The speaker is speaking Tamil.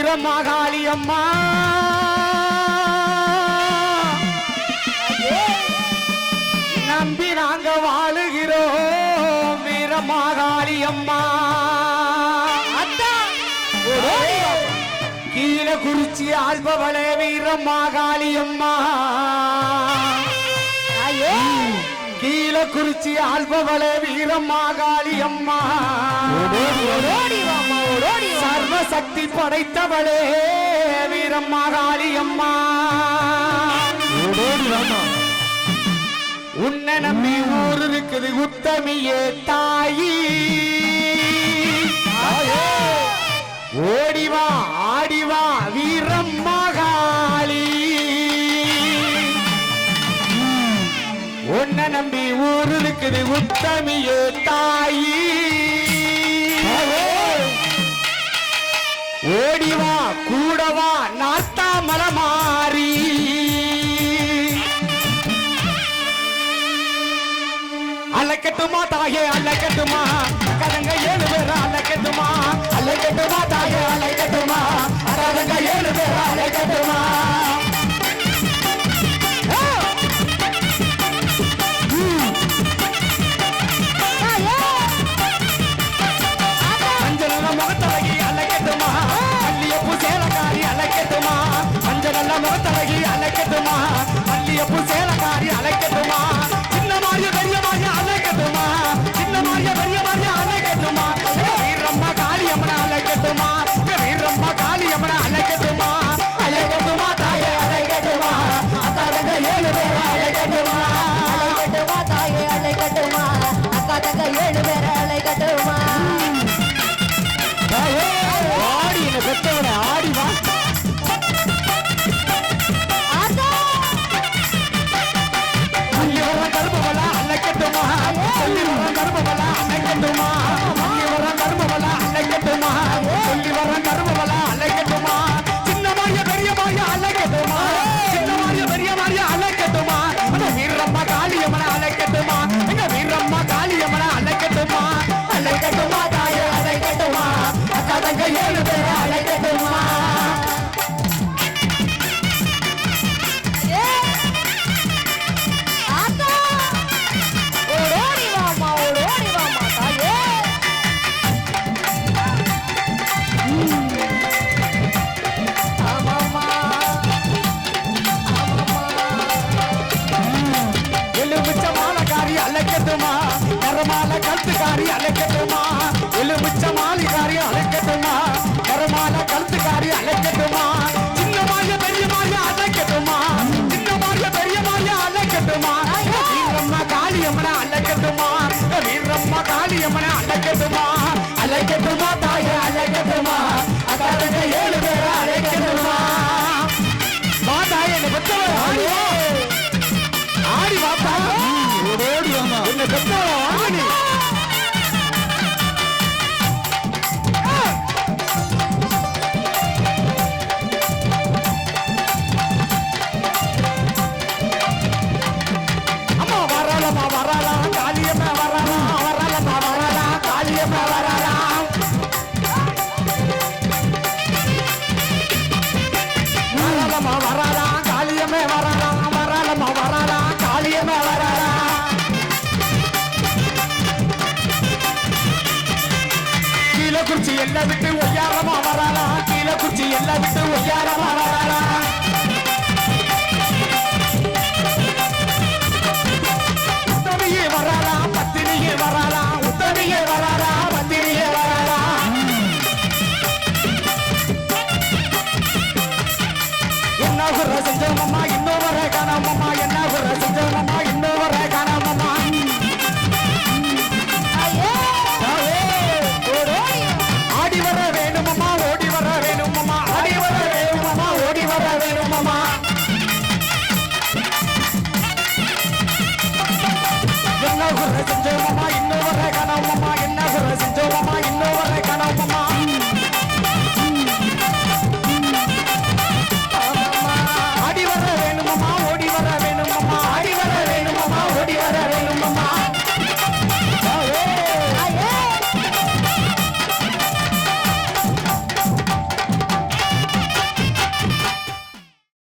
வீரமாகாளி அம்மா நம்பி நாங்க வாழுகிறோம் வீரமாகாளி அம்மா கீழே குறிச்சி ஆள்பவளே வீரமாகாளி அம்மா கீழே குறிச்சி ஆள்பவளே வீரமாகாளி அம்மா சர்வ சக்தி படைத்தவளே வீரமாகாளி அம்மா உன்னை நம்பி ஊர் இருக்குது உத்தமியே தாயி ஓடிவா ஆடிவா வீரமாகாளி உன்னை நம்பி ஊர் இருக்குது உத்தமியே தாயி ஓடிவா கூடவா நாத்தாமல மாறி அலைக்கட்டுமா தாயே அலைக்கட்டுமா கதங்க 7 பேர் அலைக்கட்டுமா அலைக்கட்டுமா தாயே அலைக்கட்டுமா கதங்க 7 பேர் அலைக்கட்டுமா மஞ்சள் முகத்தழகி அலைக்கட்டுமா மல்லியப்பூ சேலக்காரி அலைக்கட்டுமா மஞ்சள் முகத்தழகி அலைக்கட்டுமா மல்லியப்பூ சேலக்காரி அலைக்கட்டுமா சின்ன மாறிய பெரிய மாறிய அலைக்கட்டுமா சின்ன மாறிய பெரிய மாறிய அலைக்கட்டுமா வீரம்மா காளியம்மன அலைக்கட்டுமா வீரம்மா காளியம்மன அலைக்கட்டுமா அலைக்கட்டுமா தாயே அலைக்கட்டுமா அக்காதங்க 7 பேர் அலைக்கட்டுமா அலைக்கட்டுமா தாயே அலைக்கட்டுமா அக்காதங்க 7 பேர் அலைக்கட்டுமா ஆடி என்ன பெத்தவன ஆடி வா கருமவலா அலைக்கட்டுமா சொல்லி வர கருமவலா அலைக்கட்டுமா சொல்லி வர கருமவலா அலைக்கட்டுமா சொல்லி வர கருமவலா அலைக்கட்டுமா சின்ன மாறிய பெரிய மாறிய அலைக்கட்டுமா சின்ன மாறிய பெரிய மாறிய அலைக்கட்டுமா வீரம்மா காளியம்மன அலைக்கட்டுமா எங்க வீரம்மா காளியம்மன அலைக்கட்டுமா அலைக்கட்டுமா தாயே அலைக்கட்டுமா அக்காதங்க 7 பேர் அலைக்கட்டுமா அலைக்கட்டுமா கரமால கழுத்துக்காரி அலைக்கட்டுமா எலுமிச்ச மாலிகாரி அலைக்கட்டுமா கரமால கழுத்துக்காரி அலைக்கட்டுமா சின்ன மாறிய பெரிய மாறிய அலைக்கட்டுமா சின்ன மாறிய பெரிய மாறிய அலைக்கட்டுமா வீரம்மா காளியம்மன அலைக்கட்டுமா வீரம்மா காளியம்மன அலைக்கட்டுமா அலைக்கட்டுமா தாயே அலைக்கட்டுமா அக்காதங்க 7 பேர் அலைக்கட்டுமா வா தாயே என்ன பெத்தவ ஆடி வாப்பா ஓடி வாமா என்ன பெத்தவ வாங்கி அம்மா வரலமா வரலாம் காளியம்மா வரலாம் வரலமா வரலாம் காளியம்மா வரலாம் வரலமா வரலாம் காளியம்மா வரலாம் வரலமா வரலாம் காளியம்மா வரலாம் கீழே குறிச்சி எல்லாம் விட்டு ஒய்யாரமா வர